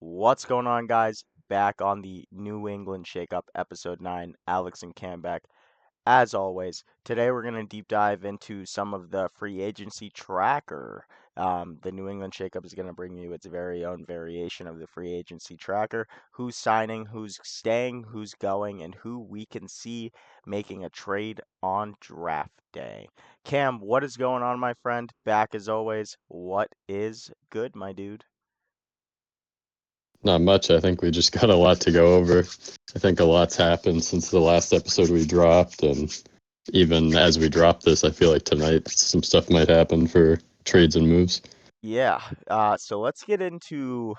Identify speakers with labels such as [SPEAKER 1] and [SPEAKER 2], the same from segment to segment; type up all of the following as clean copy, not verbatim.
[SPEAKER 1] What's going on, guys? Back on the New England Shakeup, episode 9, Alex and Cam back. As always, today we're going to deep dive into some of the free agency tracker. The New England Shakeup is going to bring you its very own variation of the free agency tracker. Who's signing, who's staying, who's going, and who we can see making a trade on draft day. Cam, what is going on, my friend? Back as always. What is good, my dude?
[SPEAKER 2] Not much. I think we just got a lot to go over. I think a lot's happened since the last episode we dropped, and even as we drop this, I feel like tonight some stuff might happen for trades and moves.
[SPEAKER 1] Yeah, so let's get into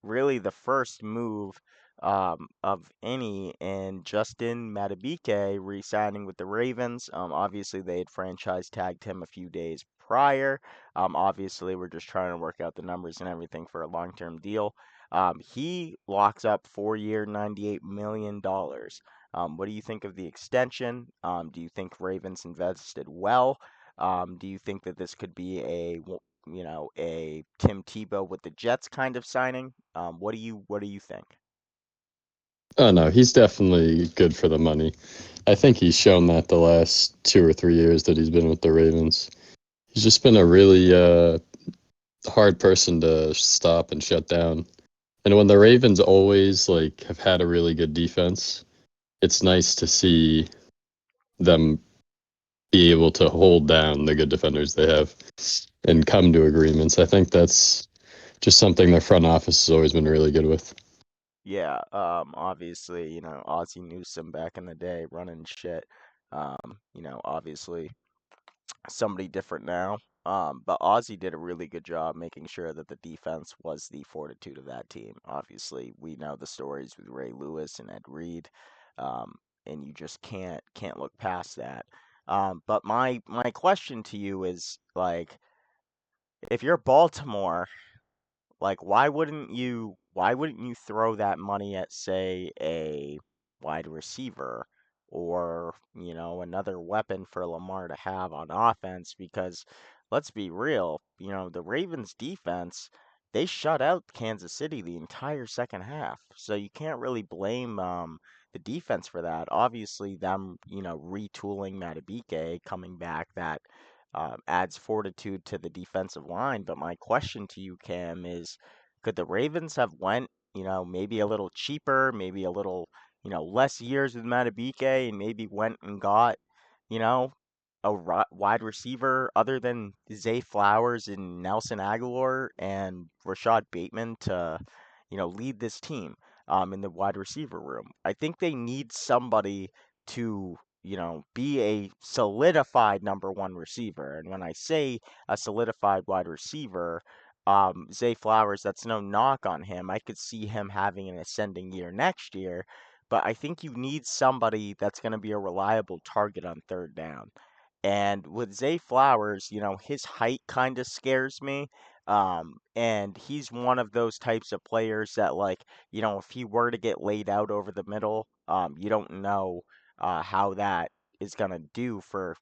[SPEAKER 1] really the first move of any in Justin Madubuike re-signing with the Ravens. Obviously, they had franchise tagged him a few days prior. Obviously, we're just trying to work out the numbers and everything for a long-term deal. He locks up 4-year, $98 million. What do you think of the extension? Do you think Ravens invested well? Do you think that this could be a Tim Tebow with the Jets kind of signing? What do you think?
[SPEAKER 2] Oh no, he's definitely good for the money. I think he's shown that the last 2 or 3 years that he's been with the Ravens. He's just been a really hard person to stop and shut down. And when the Ravens always have had a really good defense, it's nice to see them be able to hold down the good defenders they have and come to agreements. I think that's just something their front office has always been really good with.
[SPEAKER 1] Yeah, obviously, Ozzie Newsome back in the day running shit. Obviously somebody different now. But Ozzie did a really good job making sure that the defense was the fortitude of that team. Obviously, we know the stories with Ray Lewis and Ed Reed, um, and you just can't look past that. But my question to you is like, if you're Baltimore, like, why wouldn't you throw that money at, say, a wide receiver or, another weapon for Lamar to have on offense? Because let's be real, the Ravens defense, they shut out Kansas City the entire second half. So you can't really blame the defense for that. Obviously, them, retooling Matabike coming back, that adds fortitude to the defensive line. But my question to you, Cam, is could the Ravens have went, maybe a little cheaper, maybe a little, less years with Matabike, and maybe went and got, you know, wide receiver other than Zay Flowers and Nelson Aguilar and Rashad Bateman to, lead this team in the wide receiver room? I think they need somebody to, be a solidified number one receiver. And when I say a solidified wide receiver, Zay Flowers, that's no knock on him. I could see him having an ascending year next year, but I think you need somebody that's going to be a reliable target on third down. And with Zay Flowers, his height kind of scares me. And he's one of those types of players that, like, if he were to get laid out over the middle, you don't know how that is going to do for,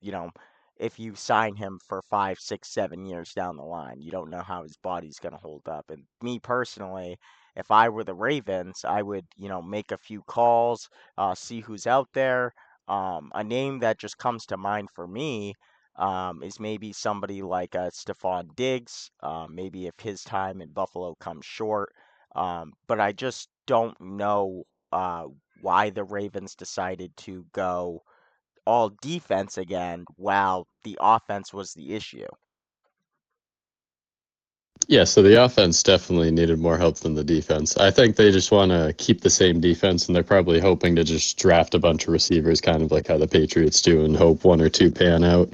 [SPEAKER 1] if you sign him for 5, 6, 7 years down the line. You don't know how his body's going to hold up. And me personally, if I were the Ravens, I would, make a few calls, see who's out there. A name that just comes to mind for me is maybe somebody like Stephon Diggs, maybe if his time in Buffalo comes short. But I just don't know why the Ravens decided to go all defense again while the offense was the issue.
[SPEAKER 2] Yeah, so the offense definitely needed more help than the defense. I think they just want to keep the same defense, and they're probably hoping to just draft a bunch of receivers, kind of like how the Patriots do, and hope one or two pan out.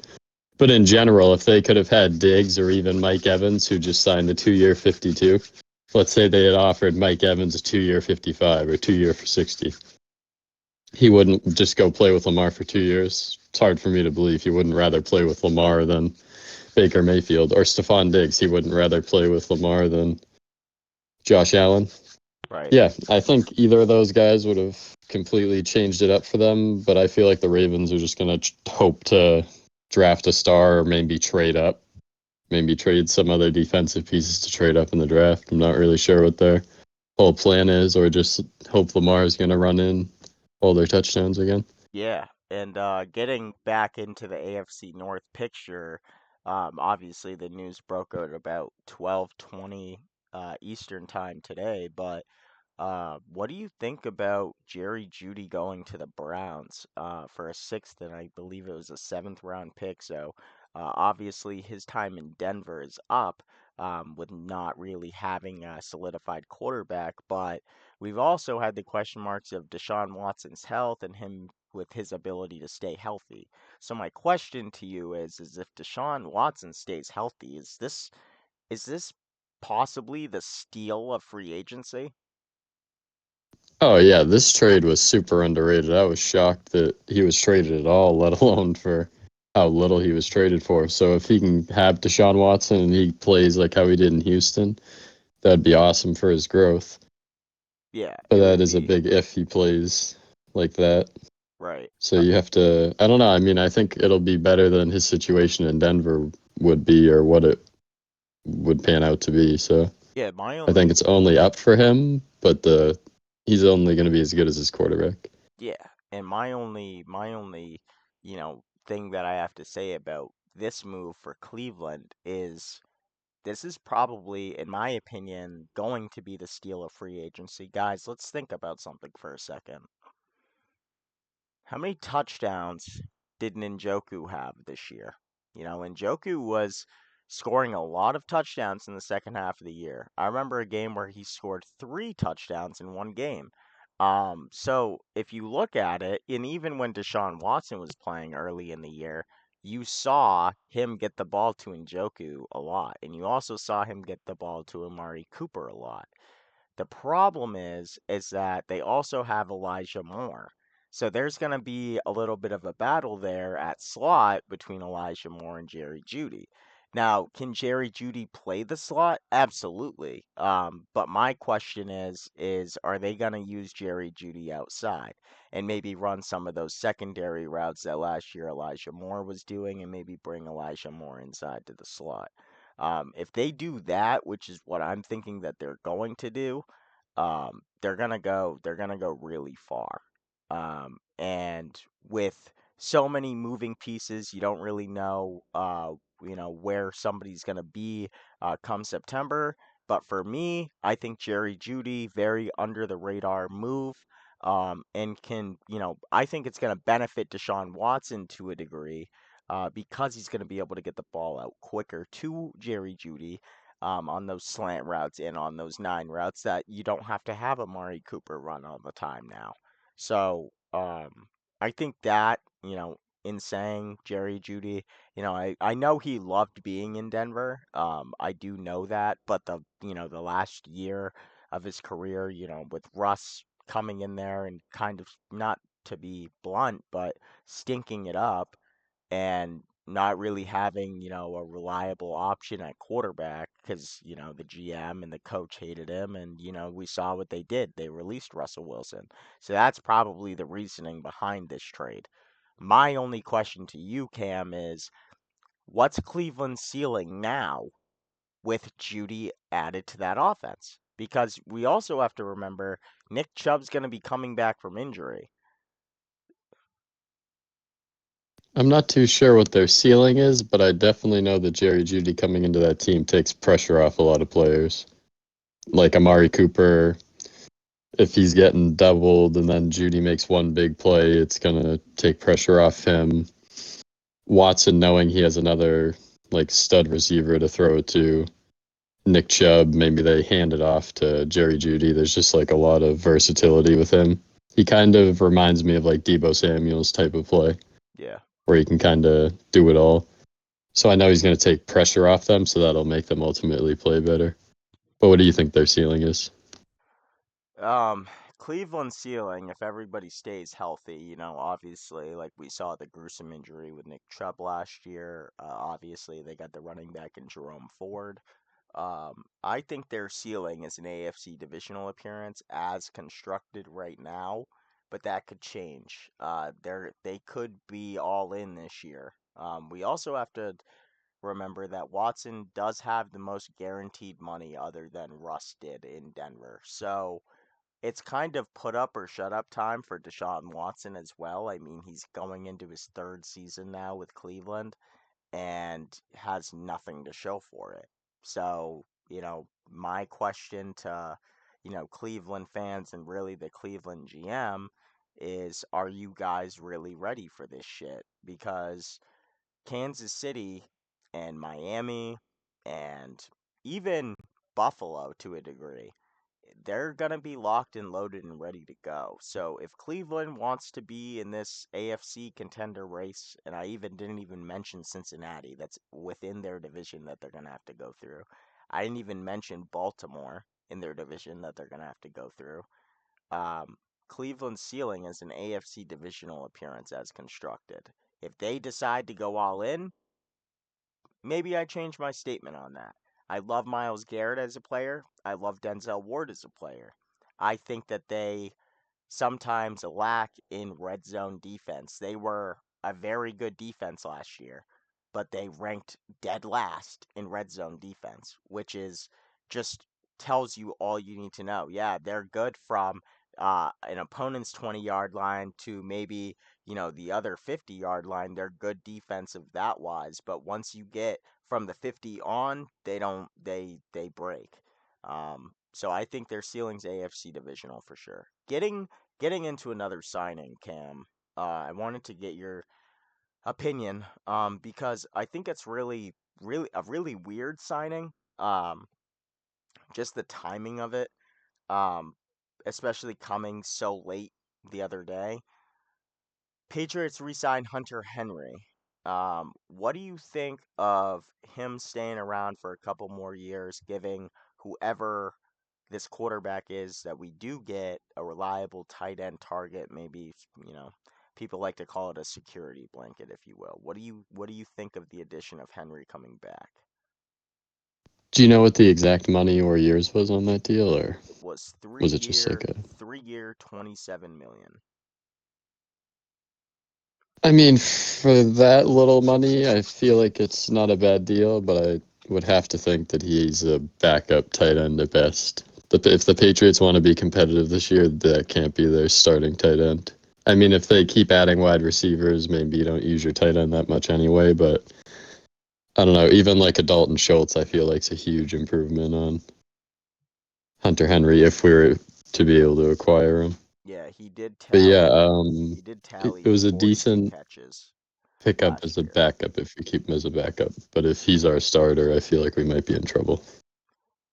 [SPEAKER 2] But in general, if they could have had Diggs or even Mike Evans, who just signed a 2-year 52, let's say they had offered Mike Evans a 2-year 55 or 2-year for 60, he wouldn't just go play with Lamar for 2 years. It's hard for me to believe he wouldn't rather play with Lamar than Baker Mayfield or Stephon Diggs. He wouldn't rather play with Lamar than Josh Allen.
[SPEAKER 1] Right.
[SPEAKER 2] Yeah, I think either of those guys would have completely changed it up for them, but I feel like the Ravens are just going to hope to draft a star or maybe trade up, maybe trade some other defensive pieces to trade up in the draft. I'm not really sure what they're whole plan is, or just hope Lamar is going to run in all their touchdowns again.
[SPEAKER 1] Yeah, and getting back into the AFC North picture, obviously the news broke out about 12:20 Eastern time today, but what do you think about Jerry Jeudy going to the Browns for a sixth and I believe it was a seventh round pick? So obviously his time in Denver is up with not really having a solidified quarterback, but we've also had the question marks of Deshaun Watson's health and him with his ability to stay healthy. So my question to you is if Deshaun Watson stays healthy, is this possibly the steal of free agency?
[SPEAKER 2] Oh yeah, this trade was super underrated. I was shocked that he was traded at all, let alone for how little he was traded for. So if he can have Deshaun Watson and he plays like how he did in Houston, that'd be awesome for his growth.
[SPEAKER 1] Yeah,
[SPEAKER 2] But
[SPEAKER 1] it
[SPEAKER 2] that
[SPEAKER 1] would
[SPEAKER 2] is a
[SPEAKER 1] be.
[SPEAKER 2] big if he plays like that.
[SPEAKER 1] Right.
[SPEAKER 2] So you have to, I don't know. I mean, I think it'll be better than his situation in Denver would be or what it would pan out to be. So
[SPEAKER 1] Yeah, my
[SPEAKER 2] I think
[SPEAKER 1] only
[SPEAKER 2] it's only up for him, but he's only going to be as good as his quarterback.
[SPEAKER 1] yeah, and my only, thing that I have to say about this move for Cleveland is this is probably, in my opinion, going to be the steal of free agency. Guys, let's think about something for a second. How many touchdowns did Njoku have this year? Njoku was scoring a lot of touchdowns in the second half of the year. I remember a game where he scored three touchdowns in one game. So if you look at it, and even when Deshaun Watson was playing early in the year, you saw him get the ball to Njoku a lot, and you also saw him get the ball to Amari Cooper a lot. The problem is that they also have Elijah Moore. So there's going to be a little bit of a battle there at slot between Elijah Moore and Jerry Jeudy. Now, can Jerry Jeudy play the slot? Absolutely. But my question is are they going to use Jerry Jeudy outside and maybe run some of those secondary routes that last year Elijah Moore was doing and maybe bring Elijah Moore inside to the slot? If they do that, which is what I'm thinking that they're going to do, they're gonna go really far. And with so many moving pieces, you don't really know where somebody's gonna be come September. But for me, I think Jerry Jeudy, very under the radar move. And I think it's going to benefit Deshaun Watson to a degree because he's going to be able to get the ball out quicker to Jerry Jeudy on those slant routes and on those nine routes that you don't have to have Amari Cooper run all the time now. So I think that, in saying Jerry Jeudy, I know he loved being in Denver. I do know that, but the last year of his career, with Russ coming in there and kind of not to be blunt, but stinking it up and not really having, a reliable option at quarterback because, the GM and the coach hated him. And, we saw what they did. They released Russell Wilson. So that's probably the reasoning behind this trade. My only question to you, Cam, is what's Cleveland's ceiling now with Judy added to that offense? Because we also have to remember Nick Chubb's going to be coming back from injury.
[SPEAKER 2] I'm not too sure what their ceiling is, but I definitely know that Jerry Jeudy coming into that team takes pressure off a lot of players. Like Amari Cooper, if he's getting doubled and then Jeudy makes one big play, it's going to take pressure off him. Watson, knowing he has another like stud receiver to throw it to, Nick Chubb, maybe they hand it off to Jerry Jeudy. There's just like a lot of versatility with him. He kind of reminds me of like Debo Samuel's type of play,
[SPEAKER 1] Yeah.
[SPEAKER 2] where he can kind of do it all. So I know he's going to take pressure off them, so that'll make them ultimately play better. But what do you think their ceiling is?
[SPEAKER 1] Um, Cleveland ceiling, if everybody stays healthy, obviously, like we saw the gruesome injury with Nick Chubb last year. Obviously, they got the running back in Jerome Ford. I think their ceiling is an AFC divisional appearance as constructed right now, but that could change. They could be all in this year. We also have to remember that Watson does have the most guaranteed money other than Russ did in Denver. So it's kind of put up or shut up time for Deshaun Watson as well. I mean, he's going into his third season now with Cleveland and has nothing to show for it. So, my question to, Cleveland fans and really the Cleveland GM is, are you guys really ready for this shit? Because Kansas City and Miami and even Buffalo to a degree, they're going to be locked and loaded and ready to go. So if Cleveland wants to be in this AFC contender race, and I didn't even mention Cincinnati, that's within their division that they're going to have to go through. I didn't even mention Baltimore in their division that they're going to have to go through. Um, Cleveland's ceiling is an AFC divisional appearance as constructed. If they decide to go all in, maybe I change my statement on that. I love Miles Garrett as a player. I love Denzel Ward as a player. I think that they sometimes lack in red zone defense. They were a very good defense last year, but they ranked dead last in red zone defense, which is just tells you all you need to know. Yeah, they're good from an opponent's 20-yard line to maybe, the other 50-yard line. They're good defensive that wise, but once you get from the 50 on, they don't they break. So I think their ceiling's AFC divisional for sure. Getting into another signing, Cam, I wanted to get your opinion, because I think it's really a really weird signing. Just the timing of it, um, especially coming so late the other day. Patriots re-signed Hunter Henry. What do you think of him staying around for a couple more years, giving whoever this quarterback is that we do get a reliable tight end target, maybe, people like to call it a security blanket, if you will. What do you think of the addition of Henry coming back?
[SPEAKER 2] Do you know what the exact money or years was on that deal, or
[SPEAKER 1] Was three
[SPEAKER 2] was it just like
[SPEAKER 1] year
[SPEAKER 2] a?
[SPEAKER 1] 3 year 27 million.
[SPEAKER 2] I mean, for that little money, I feel like it's not a bad deal, but I would have to think that he's a backup tight end at best. If the Patriots want to be competitive this year, that can't be their starting tight end. I mean, if they keep adding wide receivers, maybe you don't use your tight end that much anyway, but I don't know. Even like a Dalton Schultz, I feel like it's a huge improvement on Hunter Henry if we were to be able to acquire him.
[SPEAKER 1] Yeah,
[SPEAKER 2] But yeah,
[SPEAKER 1] he did
[SPEAKER 2] it
[SPEAKER 1] tally
[SPEAKER 2] was a
[SPEAKER 1] 42
[SPEAKER 2] decent
[SPEAKER 1] catches
[SPEAKER 2] pickup
[SPEAKER 1] last
[SPEAKER 2] as a
[SPEAKER 1] year.
[SPEAKER 2] backup if we keep him as a backup. But if he's our starter, I feel like we might be in trouble.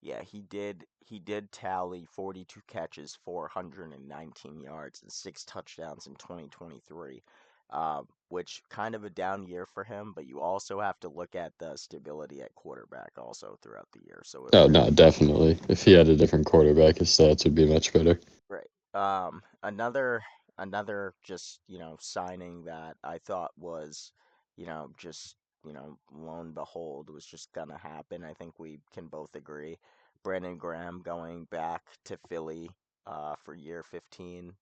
[SPEAKER 1] Yeah, he did tally 42 catches, 419 yards, and 6 touchdowns in 2023, which kind of a down year for him. But you also have to look at the stability at quarterback also throughout the year. So it
[SPEAKER 2] Oh no,
[SPEAKER 1] really,
[SPEAKER 2] definitely. If he had a different quarterback, his stats would be much better.
[SPEAKER 1] right. Another just, signing that I thought was, just, lo and behold, was just gonna happen. I think we can both agree. Brandon Graham going back to Philly for year 15.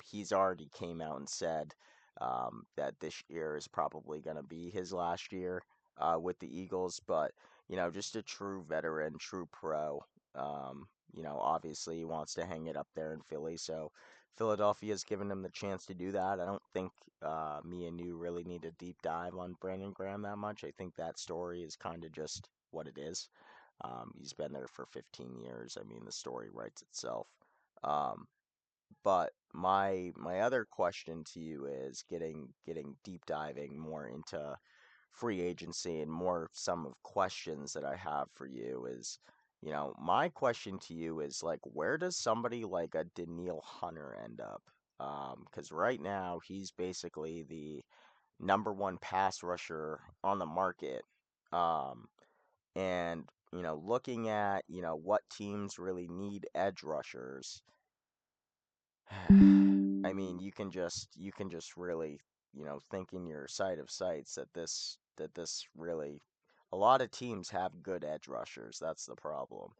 [SPEAKER 1] He's already came out and said that this year is probably gonna be his last year with the Eagles, but just a true veteran, true pro. Obviously he wants to hang it up there in Philly, so Philadelphia's given him the chance to do that. I don't think me and you really need a deep dive on Brandon Graham that much. I think that story is kind of just what it is. He's been there for 15 years. I mean, the story writes itself. Um, but my other question to you is getting deep diving more into free agency and more some of questions that I have for you is, my question to you is like, where does somebody like a Daniil Hunter end up? Because right now he's basically the number one pass rusher on the market. Um, and looking at what teams really need edge rushers, I mean, you can just really, think in your sight of sights that this really a lot of teams have good edge rushers. That's the problem.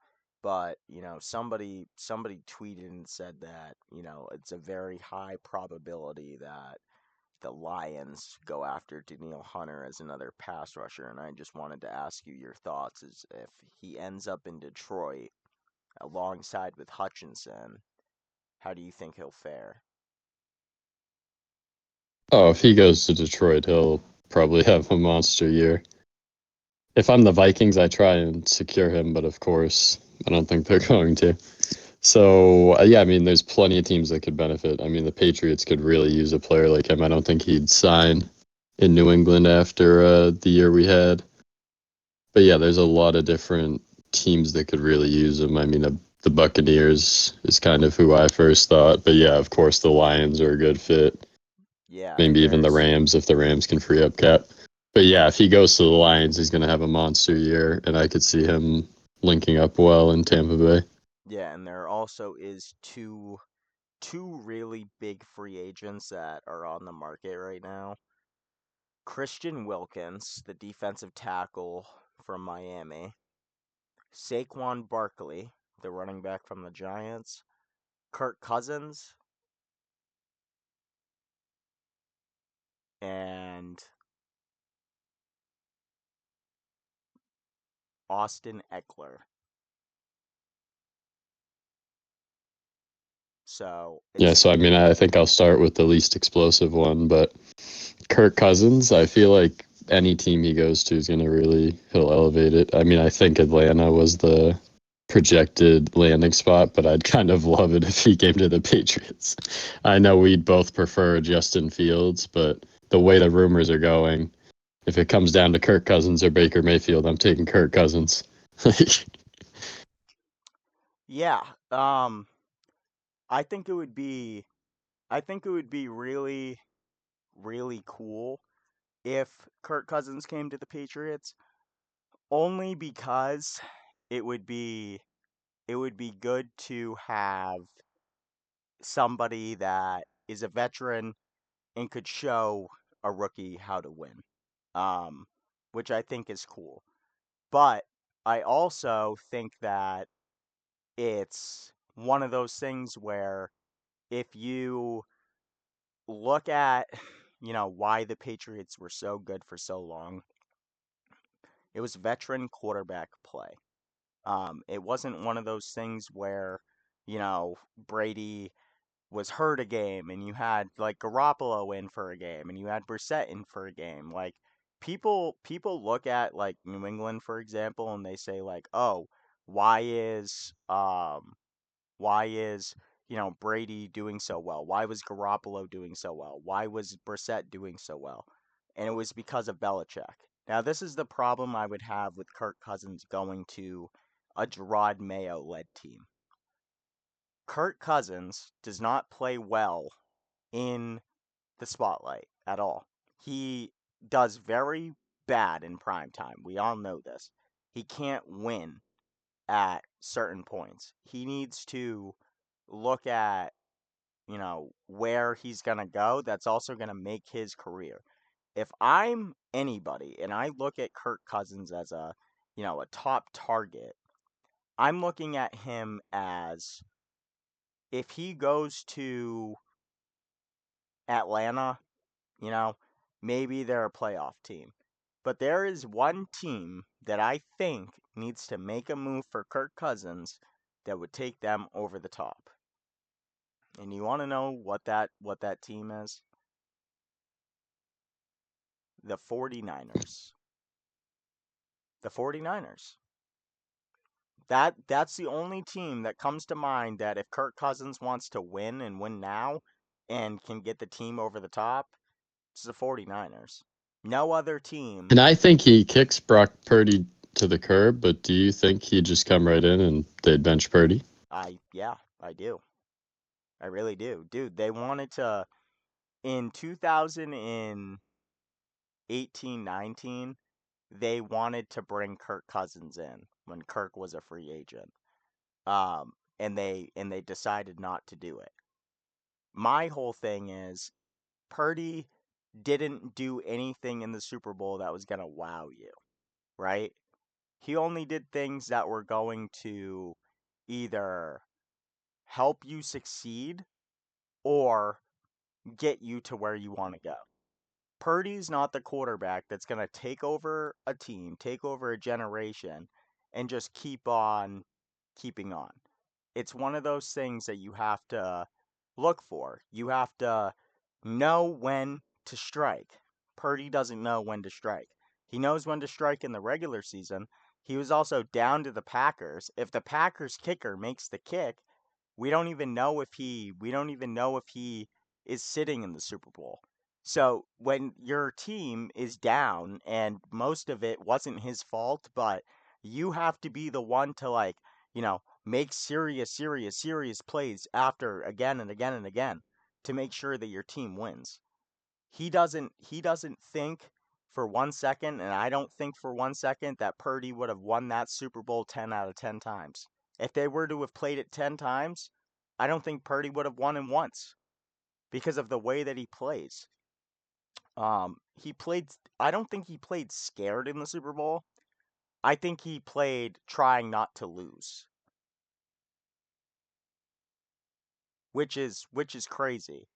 [SPEAKER 1] But, somebody tweeted and said that, it's a very high probability that the Lions go after Danielle Hunter as another pass rusher, and I just wanted to ask you your thoughts as if he ends up in Detroit alongside with Hutchinson, how do you think he'll fare?
[SPEAKER 2] Oh, if he goes to Detroit, he'll probably have a monster year. If I'm the Vikings, I try and secure him, but of course, I don't think they're going to. So, yeah, I mean, there's plenty of teams that could benefit. I mean, the Patriots could really use a player like him. I don't think he'd sign in New England after the year we had. But yeah, there's a lot of different teams that could really use him. I mean, the Buccaneers is kind of who I first thought. But yeah, of course, the Lions are a good fit.
[SPEAKER 1] Yeah,
[SPEAKER 2] Maybe
[SPEAKER 1] and
[SPEAKER 2] even the
[SPEAKER 1] there's
[SPEAKER 2] Rams if the Rams can free up cap. But yeah, if he goes to the Lions, he's going to have a monster year, and I could see him linking up well in Tampa Bay.
[SPEAKER 1] yeah, and there also is two really big free agents that are on the market right now. Christian Wilkins, the defensive tackle from Miami, Saquon Barkley, the running back from the Giants, Kirk Cousins, and Austin Eckler. So
[SPEAKER 2] Yeah,
[SPEAKER 1] it's
[SPEAKER 2] so I mean, I think I'll start with the least explosive one, but Kirk Cousins, I feel like any team he goes to is going to really, he'll elevate it. I mean, I think Atlanta was the projected landing spot, but I'd kind of love it if he came to the Patriots. I know we'd both prefer Justin Fields, but the way the rumors are going, if it comes down to Kirk Cousins or Baker Mayfield, I'm taking Kirk Cousins.
[SPEAKER 1] yeah. Um, I think it would be I think it would be really really cool if Kirk Cousins came to the Patriots, only because it would be it would be good to have somebody that is a veteran and could show a rookie how to win. Um, which I think is cool. But I also think that it's one of those things where if you look at, why the Patriots were so good for so long, it was veteran quarterback play. It wasn't one of those things where, Brady was hurt a game and you had like Garoppolo in for a game and you had Brissett in for a game. Like people look at like New England for example and they say like, "Oh, why is um why is, Brady doing so well? Why was Garoppolo doing so well? Why was Brissett doing so well?" And it was because of Belichick. Now, this is the problem I would have with Kirk Cousins going to a Gerard Mayo led team. Kirk Cousins does not play well in the spotlight at all. He does very bad in prime time. We all know this. He can't win at certain points. He needs to look at, where he's going to go. That's also going to make his career. If I'm anybody and I look at Kirk Cousins as a top target, I'm looking at him as if he goes to Atlanta, you know, maybe they're a playoff team. But there is one team that I think needs to make a move for Kirk Cousins that would take them over the top. And you want to know what that team is? The 49ers. The 49ers. That's the only team that comes to mind that if Kirk Cousins wants to win and win now and can get the team over the top, it's the 49ers. No other team.
[SPEAKER 2] And I think he kicks Brock Purdy to the curb, but do you think he'd just come right in and they'd bench Purdy?
[SPEAKER 1] Yeah, I do. I really do. Dude, they wanted to in 2018, 19, they wanted to bring Kirk Cousins in when Kirk was a free agent. And they decided not to do it. My whole thing is Purdy didn't do anything in the Super Bowl that was going to wow you, right? He only did things that were going to either help you succeed or get you to where you want to go. Purdy's not the quarterback that's going to take over a team, take over a generation, and just keep on keeping on. It's one of those things that you have to look for. You have to know when to strike. Purdy doesn't know when to strike. He knows when to strike in the regular season. He was also down to the Packers. If the Packers kicker makes the kick, we don't even know if he is sitting in the Super Bowl. So when your team is down and most of it wasn't his fault, but you have to be the one to make serious plays after again and again and again to make sure that your team wins. He doesn't think for 1 second, and I don't think for 1 second that Purdy would have won that Super Bowl 10 out of 10 times. If they were to have played it 10 times, I don't think Purdy would have won it once because of the way that he plays. He played I don't think he played scared in the Super Bowl. I think he played trying not to lose, which is crazy.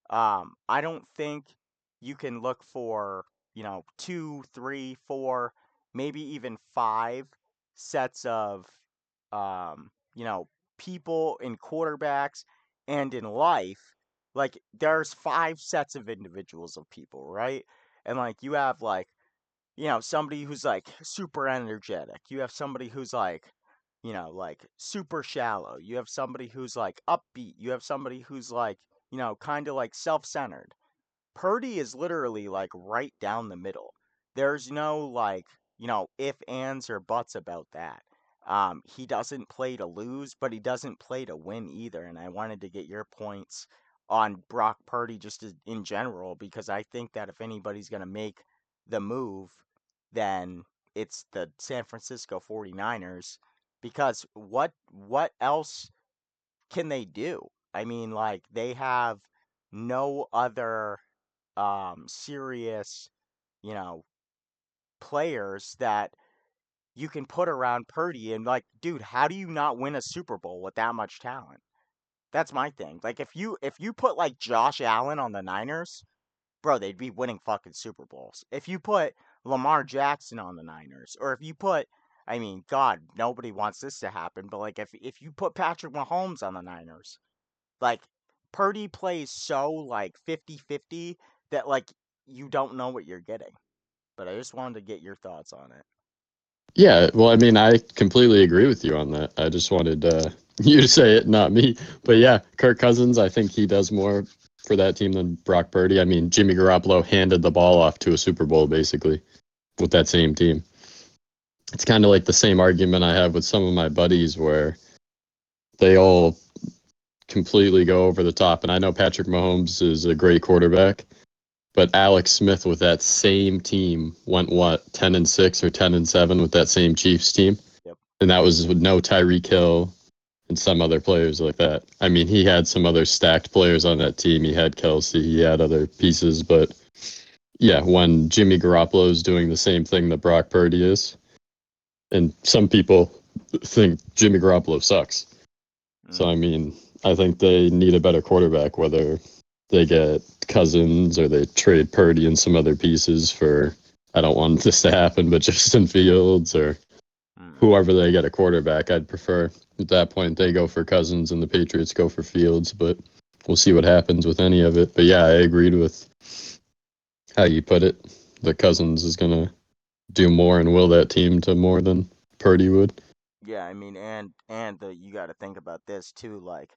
[SPEAKER 1] I don't think you can look for, two, three, four, maybe even five sets of, um, you know, people in quarterbacks and in life. Like, there's five sets of individuals of people, right? And, like, you have, like, somebody who's like super energetic. You have somebody who's like super shallow. You have somebody who's like upbeat. You have somebody who's like, kind of like self-centered. Purdy is literally like right down the middle. There's no like, if, ands, or buts about that. He doesn't play to lose, but he doesn't play to win either. And I wanted to get your points on Brock Purdy just in general, because I think that if anybody's going to make the move, then it's the San Francisco 49ers. Because what else can they do? I mean, like, they have no other serious, you know, players that you can put around Purdy, and like, dude, how do you not win a Super Bowl with that much talent? That's my thing. Like, if you put like Josh Allen on the Niners, bro, they'd be winning fucking Super Bowls. If you put Lamar Jackson on the Niners, or if you put, I mean, God, nobody wants this to happen, but like, if you put Patrick Mahomes on the Niners, like, Purdy plays so like 50-50 that like you don't know what you're getting. But I just wanted to get your thoughts on it.
[SPEAKER 2] Yeah, well, I mean, I completely agree with you on that. I just wanted you to say it, not me. But yeah, Kirk Cousins, I think he does more for that team than Brock Purdy. I mean, Jimmy Garoppolo handed the ball off to a Super Bowl basically with that same team. It's kind of like the same argument I have with some of my buddies where they all completely go over the top. And I know Patrick Mahomes is a great quarterback, but Alex Smith with that same team went what 10-6 or 10-7 with that same Chiefs team,
[SPEAKER 1] Yep.
[SPEAKER 2] and that was with no Tyreek Hill and some other players like that. I mean, he had some other stacked players on that team. He had Kelsey, he had other pieces, but yeah, when Jimmy Garoppolo is doing the same thing that Brock Purdy is, and some people think Jimmy Garoppolo sucks. So I
[SPEAKER 1] Mm.
[SPEAKER 2] mean, I think they need a better quarterback, whether they get Cousins or they trade Purdy and some other pieces for, I don't want this to happen, but Justin Fields or
[SPEAKER 1] Mm.
[SPEAKER 2] whoever they get a quarterback. I'd prefer at that point they go for Cousins and the Patriots go for Fields, but we'll see what happens with any of it. But yeah, I agreed with how you put it. The Cousins is gonna do more and will that team to more than Purdy would.
[SPEAKER 1] Yeah, I mean, and you got to think about this too. Like,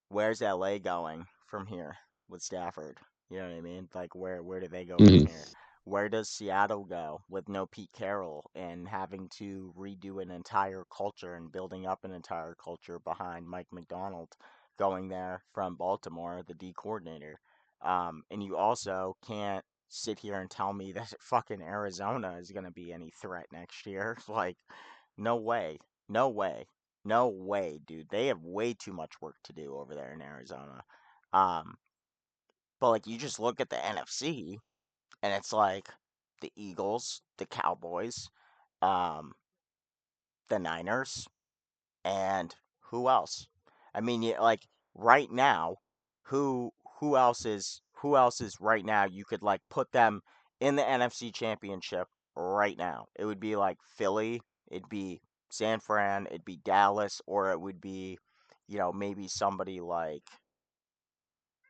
[SPEAKER 1] where's LA going from here with Stafford? You know what I mean? Like, where do they go from
[SPEAKER 2] Mm-hmm.
[SPEAKER 1] here? Where does Seattle go with no Pete Carroll and having to redo an entire culture and building up an entire culture behind Mike McDonald going there from Baltimore, the D coordinator? And you also can't sit here and tell me that fucking Arizona is going to be any threat next year. Like, no way. No way. No way, dude. They have way too much work to do over there in Arizona. Um, but like, you just look at the NFC and it's like the Eagles, the Cowboys, um, the Niners, and who else? I mean, like, right now, who who else is right now you could like put them in the NFC Championship right now. It would be like Philly, it'd be San Fran, it'd be Dallas, or it would be, maybe somebody like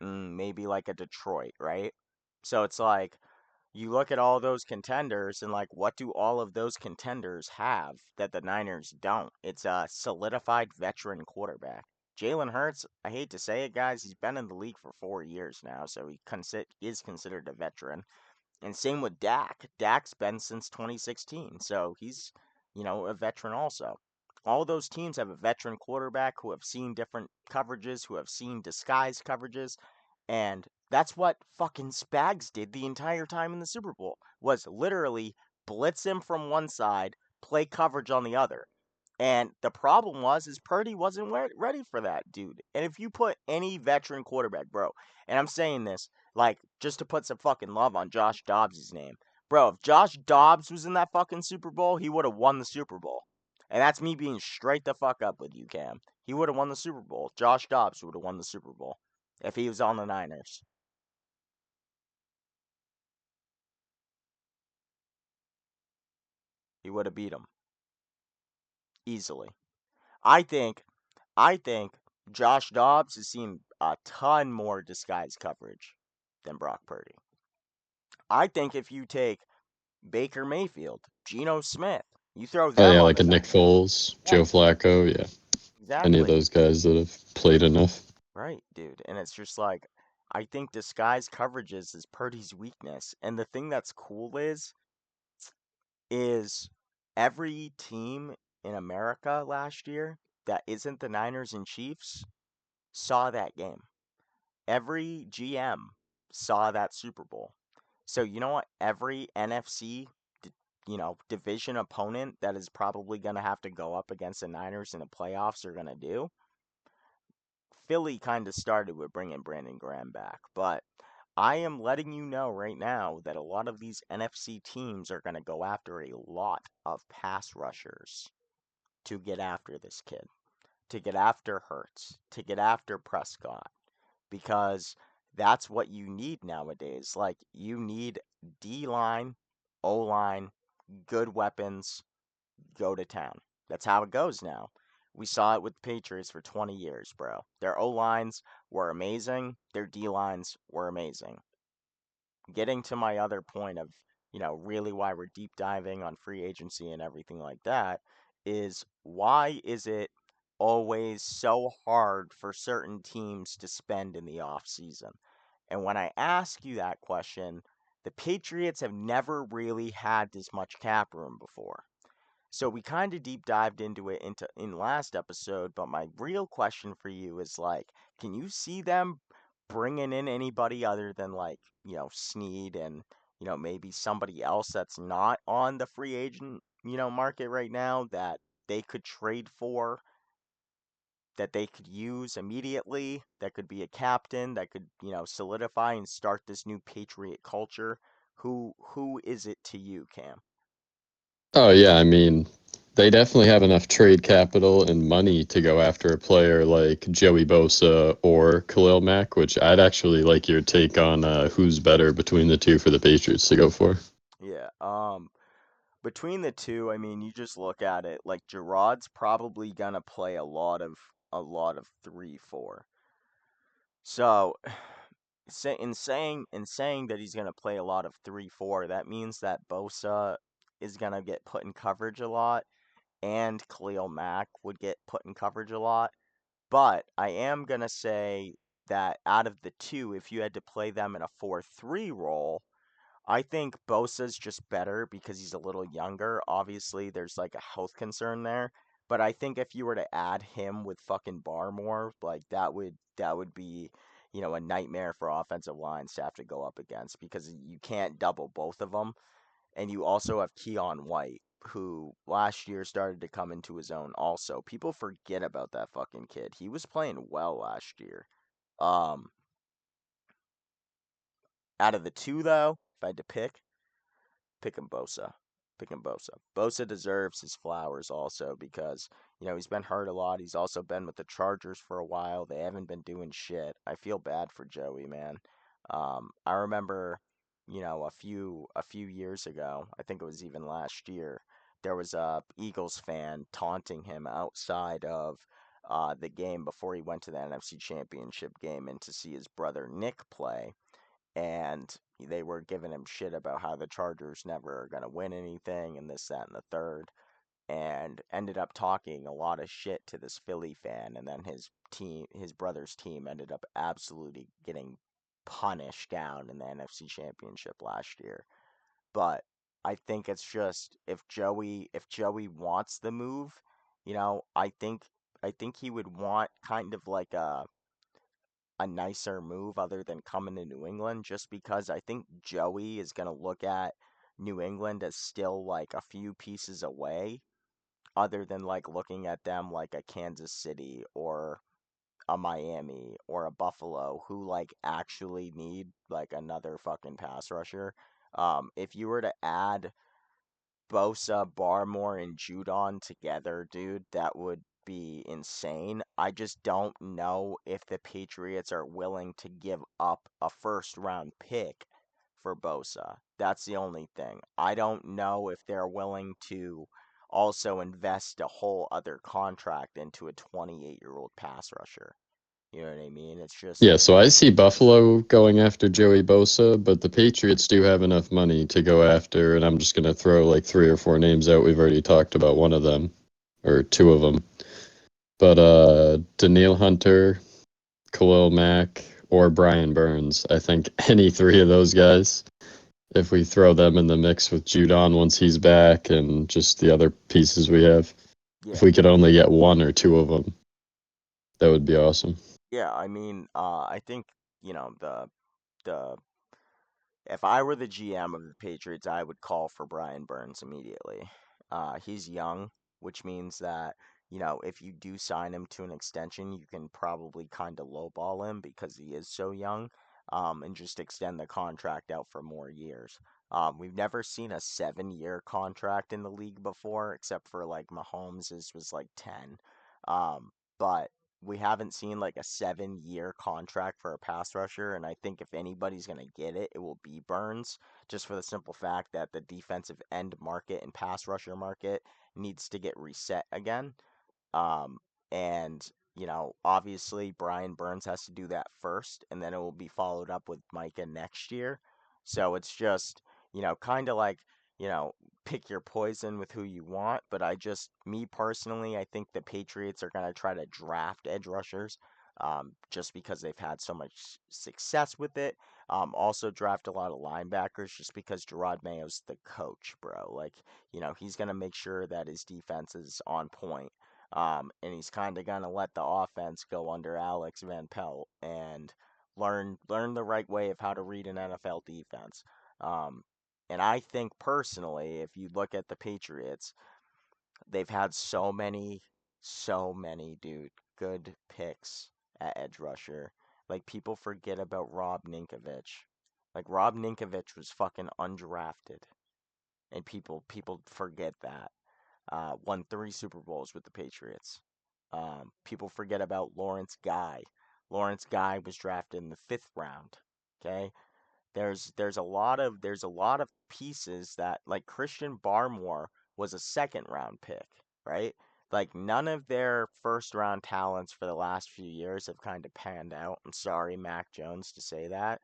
[SPEAKER 1] maybe like a Detroit, right? So it's like you look at all those contenders and like what do all of those contenders have that the Niners don't? It's a solidified veteran quarterback. Jalen Hurts, I hate to say it, guys, he's been in the league for 4 years now, so he is considered a veteran. And same with Dak. Dak's been since 2016, so he's, a veteran also. All those teams have a veteran quarterback who have seen different coverages, who have seen disguised coverages, and that's what fucking Spags did the entire time in the Super Bowl, was literally blitz him from one side, play coverage on the other. And the problem is Purdy wasn't ready for that, dude. And if you put any veteran quarterback, bro, and I'm saying this like just to put some fucking love on Josh Dobbs' name, bro. If Josh Dobbs was in that fucking Super Bowl, he would have won the Super Bowl. And that's me being straight the fuck up with you, Cam. He would have won the Super Bowl. Josh Dobbs would have won the Super Bowl if he was on the Niners. He would have beat him easily. I think I think Josh Dobbs has seen a ton more disguised coverage than Brock Purdy. I think if you take Baker Mayfield, Geno Smith, you throw
[SPEAKER 2] Oh
[SPEAKER 1] them
[SPEAKER 2] yeah,
[SPEAKER 1] on
[SPEAKER 2] like
[SPEAKER 1] the
[SPEAKER 2] a Nick
[SPEAKER 1] Niners.
[SPEAKER 2] Foles,
[SPEAKER 1] Yeah,
[SPEAKER 2] Joe Flacco, yeah, any of
[SPEAKER 1] exactly.
[SPEAKER 2] those guys that have played enough.
[SPEAKER 1] Right, dude. And it's just like, I think disguised coverages is Purdy's weakness. And the thing that's cool is every team in America last year that isn't the Niners and Chiefs saw that game. Every GM saw that Super Bowl. So you know what? Every NFC, division opponent that is probably going to have to go up against the Niners in the playoffs are going to do. Philly kind of started with bringing Brandon Graham back, but I am letting you know right now that a lot of these NFC teams are going to go after a lot of pass rushers to get after this kid, to get after Hurts, to get after Prescott, because that's what you need nowadays. Like, you need D line, O line, good weapons, go to town. That's how it goes now. We saw it with the Patriots for 20 years, bro. Their O lines were amazing, their D lines were amazing. Getting to my other point of, really why we're deep diving on free agency and everything like that is why is it always so hard for certain teams to spend in the off season? And when I ask you that question, the Patriots have never really had this much cap room before. So we kind of deep dived into it in last episode, but my real question for you is like, can you see them bringing in anybody other than like, Snead and, maybe somebody else that's not on the free agent, market right now that they could trade for, that they could use immediately, that could be a captain, that could, solidify and start this new Patriot culture? Who is it to you, Cam?
[SPEAKER 2] Oh yeah, I mean, they definitely have enough trade capital and money to go after a player like Joey Bosa or Khalil Mack, which I'd actually like your take on who's better between the two for the Patriots to go for.
[SPEAKER 1] Yeah. Between the two, I mean, you just look at it like Gerard's probably gonna play a lot of 3-4. So, in saying that he's gonna play a lot of 3-4, that means that Bosa is gonna get put in coverage a lot, and Khalil Mack would get put in coverage a lot. But I am gonna say that out of the two, if you had to play them in a 4-3 role, I think Bosa's just better because he's a little younger. Obviously, there's like a health concern there, but I think if you were to add him with fucking Barmore, like that would be, a nightmare for offensive lines to have to go up against because you can't double both of them, and you also have Keon White, who last year started to come into his own. Also, people forget about that fucking kid. He was playing well last year. Um, Out of the two though, if I had to pick him Bosa. Picking Bosa. Bosa deserves his flowers also because, he's been hurt a lot. He's also been with the Chargers for a while. They haven't been doing shit. I feel bad for Joey, man. I remember, a few years ago, I think it was even last year, there was a Eagles fan taunting him outside of the game before he went to the NFC Championship game and to see his brother Nick play, and they were giving him shit about how the Chargers never are going to win anything and this, that, and the third, and ended up talking a lot of shit to this Philly fan, and then his brother's team ended up absolutely getting punished down in the NFC Championship last year. But I think it's just if Joey wants the move, I think he would want kind of like a nicer move other than coming to New England, just because I think Joey is going to look at New England as still like a few pieces away, other than like looking at them like a Kansas City or a Miami or a Buffalo who like actually need like another fucking pass rusher. If you were to add Bosa, Barmore, and Judon together, dude, that would be insane. I just don't know if the Patriots are willing to give up a first round pick for Bosa. That's the only thing. I don't know if they're willing to also invest a whole other contract into a 28-year-old pass rusher. You know what I mean? It's just,
[SPEAKER 2] Yeah, so I see Buffalo going after Joey Bosa, but the Patriots do have enough money to go after, and I'm just going to throw like three or four names out. We've already talked about one of them, or two of them. But Daniil Hunter, Khalil Mack, or Brian Burns. I think any three of those guys, if we throw them in the mix with Judon once he's back and just the other pieces we have, if
[SPEAKER 1] yeah.
[SPEAKER 2] we could only get one or two of them, that would be awesome.
[SPEAKER 1] Yeah, I mean, I think, the if I were the GM of the Patriots, I would call for Brian Burns immediately. He's young, which means that, if you do sign him to an extension, you can probably kind of lowball him because he is so young, and just extend the contract out for more years. We've never seen a 7-year contract in the league before, except for like Mahomes' was like 10. But we haven't seen like a 7-year contract for a pass rusher, and I think if anybody's gonna get it, it will be Burns, just for the simple fact that the defensive end market and pass rusher market needs to get reset again. Um, and, obviously Brian Burns has to do that first, and then it will be followed up with Micah next year. So it's just, kind of like, you know, pick your poison with who you want. But me personally, I think the Patriots are going to try to draft edge rushers, just because they've had so much success with it. Also draft a lot of linebackers just because Gerard Mayo's the coach, bro. Like, he's going to make sure that his defense is on point, and he's kind of gonna let the offense go under Alex Van Pelt and learn the right way of how to read an NFL defense. Um, and I think personally, if you look at the Patriots, they've had so many, dude, good picks at edge rusher. Like, people forget about Rob Ninkovich. Like, Rob Ninkovich was fucking undrafted, and people forget that. Won 3 Super Bowls with the Patriots. People forget about Lawrence Guy. Lawrence Guy was drafted in the 5th round. Okay, there's a lot of pieces that, like, Christian Barmore was a 2nd round pick, right? Like, none of their 1st round talents for the last few years have kind of panned out. I'm sorry, Mac Jones, to say that,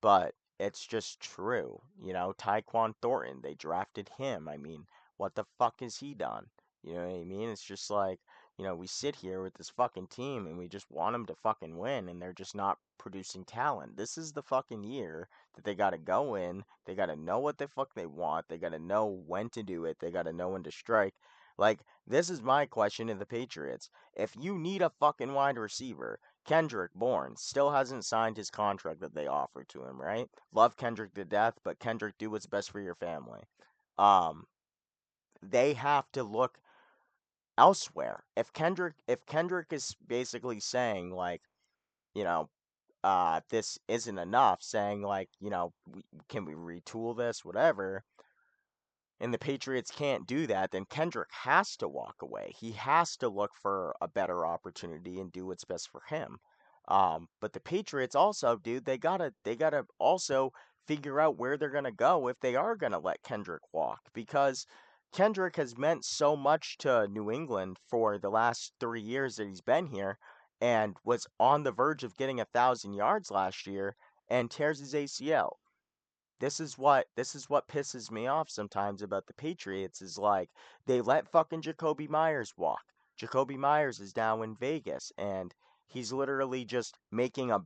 [SPEAKER 1] but it's just true. Tyquan Thornton, they drafted him. I mean, what the fuck has he done? You know what I mean? It's just like, we sit here with this fucking team and we just want them to fucking win, and they're just not producing talent. This is the fucking year that they gotta go in. They gotta know what the fuck they want. They gotta know when to do it. They gotta know when to strike. Like, this is my question to the Patriots. If you need a fucking wide receiver, Kendrick Bourne still hasn't signed his contract that they offered to him, right? Love Kendrick to death, but Kendrick, do what's best for your family. Um, they have to look elsewhere. If Kendrick is basically saying like, you know, this isn't enough, saying like, can we retool this, whatever, and the Patriots can't do that, then Kendrick has to walk away. He has to look for a better opportunity and do what's best for him. But the Patriots also, dude, they gotta also figure out where they're gonna go if they are gonna let Kendrick walk, because Kendrick has meant so much to New England for the last 3 years that he's been here, and was on the verge of getting 1,000 yards last year and tears his ACL. This is what pisses me off sometimes about the Patriots is like they let fucking Jacoby Myers walk. Jacoby Myers is now in Vegas and he's literally just making a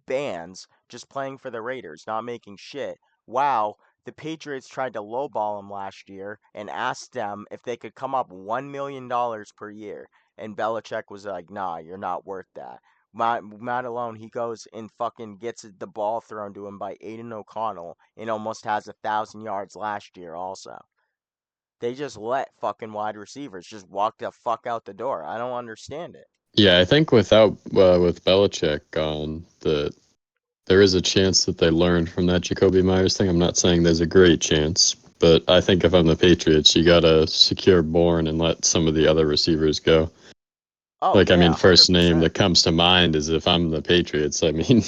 [SPEAKER 1] bands just playing for the Raiders, not making shit. Wow, the Patriots tried to lowball him last year and asked them if they could come up $1 million per year. And Belichick was like, nah, you're not worth that. Matt alone, he goes and fucking gets the ball thrown to him by Aiden O'Connell and almost has 1,000 yards last year also. They just let fucking wide receivers just walk the fuck out the door. I don't understand it.
[SPEAKER 2] Yeah, I think with Belichick gone, there is a chance that they learned from that Jacoby Myers thing. I'm not saying there's a great chance, but I think if I'm the Patriots, you gotta secure Bourne and let some of the other receivers go.
[SPEAKER 1] Oh
[SPEAKER 2] Like, I
[SPEAKER 1] yeah,
[SPEAKER 2] mean, first name
[SPEAKER 1] 100%.
[SPEAKER 2] that comes to mind is if I'm the Patriots. I mean,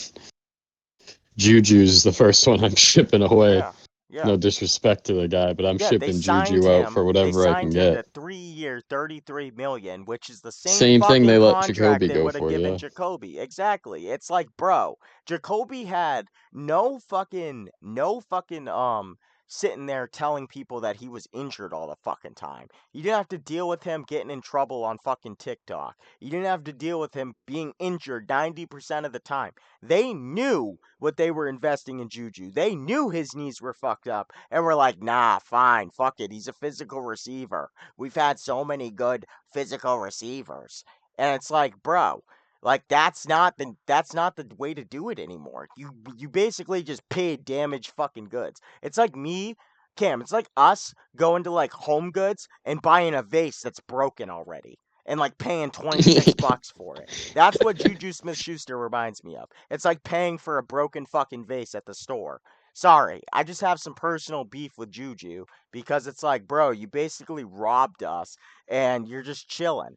[SPEAKER 2] Juju's the first one I'm shipping away.
[SPEAKER 1] Yeah. Yeah.
[SPEAKER 2] No disrespect to the guy, but I'm
[SPEAKER 1] Yeah, they
[SPEAKER 2] shipping
[SPEAKER 1] signed
[SPEAKER 2] Juju out
[SPEAKER 1] him.
[SPEAKER 2] for
[SPEAKER 1] They
[SPEAKER 2] whatever I can
[SPEAKER 1] signed him
[SPEAKER 2] get.
[SPEAKER 1] to 3 year, 33 million, which is the same
[SPEAKER 2] Same thing
[SPEAKER 1] fucking
[SPEAKER 2] they let
[SPEAKER 1] contract
[SPEAKER 2] Jacoby
[SPEAKER 1] they
[SPEAKER 2] go
[SPEAKER 1] would have
[SPEAKER 2] for,
[SPEAKER 1] given
[SPEAKER 2] yeah.
[SPEAKER 1] Jacoby. Exactly. It's like, bro, Jacoby had no fucking sitting there telling people that he was injured all the fucking time. You didn't have to deal with him getting in trouble on fucking TikTok. You didn't have to deal with him being injured 90% of the time. They knew what they were investing in Juju. They knew his knees were fucked up and we're like, nah, fine, fuck it. He's a physical receiver. We've had so many good physical receivers. And it's like, bro, like that's not the way to do it anymore. You basically just paid damaged fucking goods. It's like me, Cam, it's like us going to like Home Goods and buying a vase that's broken already and like paying 26 bucks for it. That's what Juju Smith-Schuster reminds me of. It's like paying for a broken fucking vase at the store. Sorry, I just have some personal beef with Juju because it's like, bro, you basically robbed us and you're just chilling.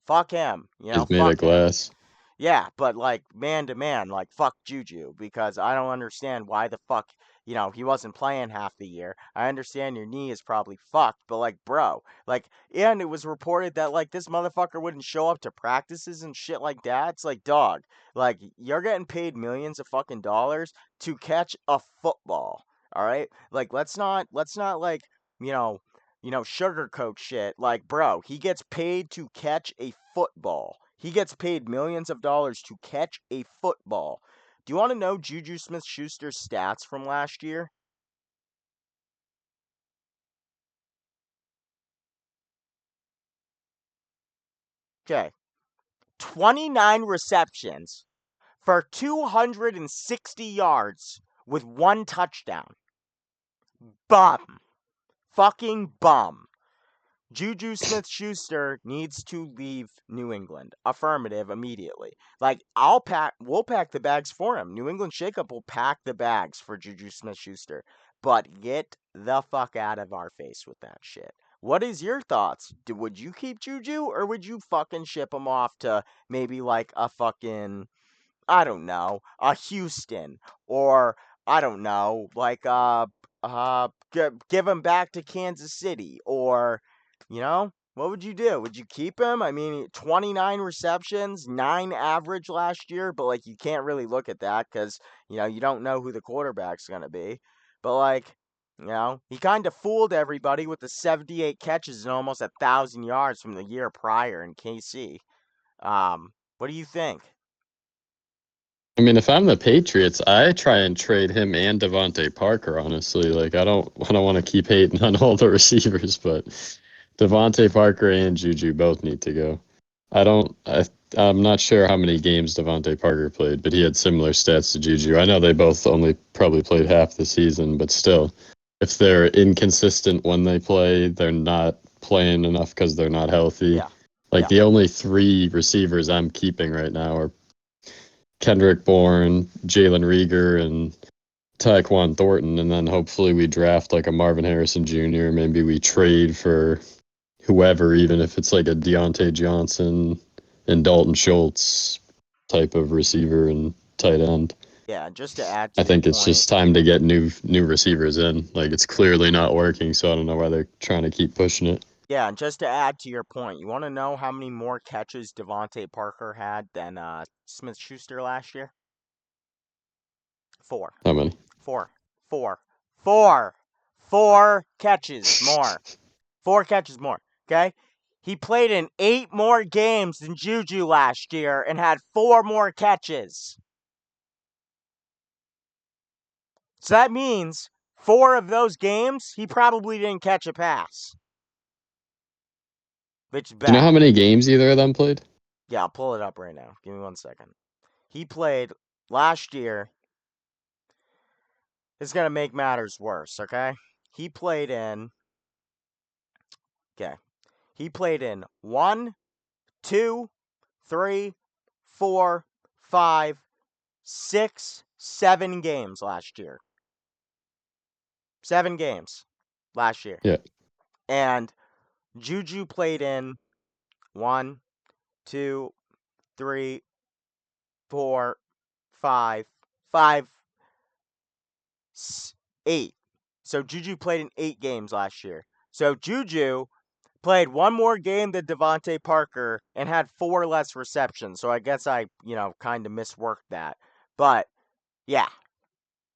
[SPEAKER 1] Fuck him.
[SPEAKER 2] He's made of
[SPEAKER 1] Fuck him.
[SPEAKER 2] glass.
[SPEAKER 1] Yeah, but like man to man, like fuck Juju because I don't understand why the fuck, he wasn't playing half the year. I understand your knee is probably fucked, but like bro, like and it was reported that like this motherfucker wouldn't show up to practices and shit like that. It's like dog, like you're getting paid millions of fucking dollars to catch a football. All right? Like let's not like, you know, sugarcoat shit. Like, bro, he gets paid to catch a football. He gets paid millions of dollars to catch a football. Do you want to know Juju Smith Schuster's stats from last year? Okay. 29 receptions for 260 yards with one touchdown. Bum. Fucking bum. Juju Smith Schuster needs to leave New England. Affirmative immediately. Like we'll pack the bags for him. New England Shakeup will pack the bags for Juju Smith Schuster. But get the fuck out of our face with that shit. What is your thoughts? Would you keep Juju or would you fucking ship him off to maybe like a fucking, I don't know, a Houston, or I don't know, like give him back to Kansas City, or what would you do? Would you keep him? I mean, 29 receptions, 9 average last year, but like you can't really look at that because you don't know who the quarterback's gonna be. But like, he kind of fooled everybody with the 78 catches and almost 1,000 yards from the year prior in KC. What do you think?
[SPEAKER 2] I mean, if I'm the Patriots, I try and trade him and Devontae Parker, honestly. Like, I don't want to keep hating on all the receivers, but Devontae Parker and Juju both need to go. I don't I I'm not sure how many games Devontae Parker played, but he had similar stats to Juju. I know they both only probably played half the season, but still, if they're inconsistent when they play, they're not playing enough because they're not healthy.
[SPEAKER 1] Yeah,
[SPEAKER 2] Like
[SPEAKER 1] yeah,
[SPEAKER 2] the only three receivers I'm keeping right now are Kendrick Bourne, Jalen Rieger, and Tyquan Thornton, and then hopefully we draft like a Marvin Harrison Jr. Maybe we trade for whoever, even if it's like a Deontay Johnson and Dalton Schultz type of receiver and tight end.
[SPEAKER 1] Yeah, just to add
[SPEAKER 2] I
[SPEAKER 1] to your
[SPEAKER 2] think it's
[SPEAKER 1] point,
[SPEAKER 2] just time to get new receivers in. Like it's clearly not working, so I don't know why they're trying to keep pushing it.
[SPEAKER 1] yeah, and just to add to your point, you want to know how many more catches Devontae Parker had than Smith Schuster last year? Four,
[SPEAKER 2] How many?
[SPEAKER 1] four, four, four catches more. 4 catches more. Okay, he played in 8 more games than Juju last year and had 4 more catches. So that means 4 of those games he probably didn't catch a pass, which is
[SPEAKER 2] Do you know how
[SPEAKER 1] bad.
[SPEAKER 2] many games either of them played?
[SPEAKER 1] Yeah, I'll pull it up right now. Give me 1 second. He played last year. It's going to make matters worse, okay? He played in, okay. He played in 1, 2, 3, 4, 5, 6, 7 games last year. 7 games last year.
[SPEAKER 2] Yeah.
[SPEAKER 1] And Juju played in 1, 2, 3, 4, 5, 8. So Juju played in 8 games last year. So Juju played 1 more game than Devontae Parker and had 4 less receptions. So I guess I, kind of misworked that. But yeah,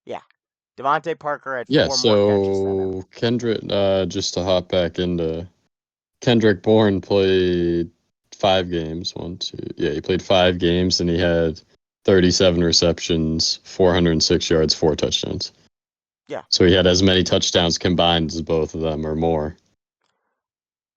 [SPEAKER 1] yeah. Devontae Parker had
[SPEAKER 2] Yeah,
[SPEAKER 1] 4 more catches than him.
[SPEAKER 2] so Kendrick, just to hop back into Kendrick Bourne played 5 games. Yeah, he played 5 games and he had 37 receptions, 406 yards, 4 touchdowns.
[SPEAKER 1] Yeah.
[SPEAKER 2] So he had as many touchdowns combined as both of them or more.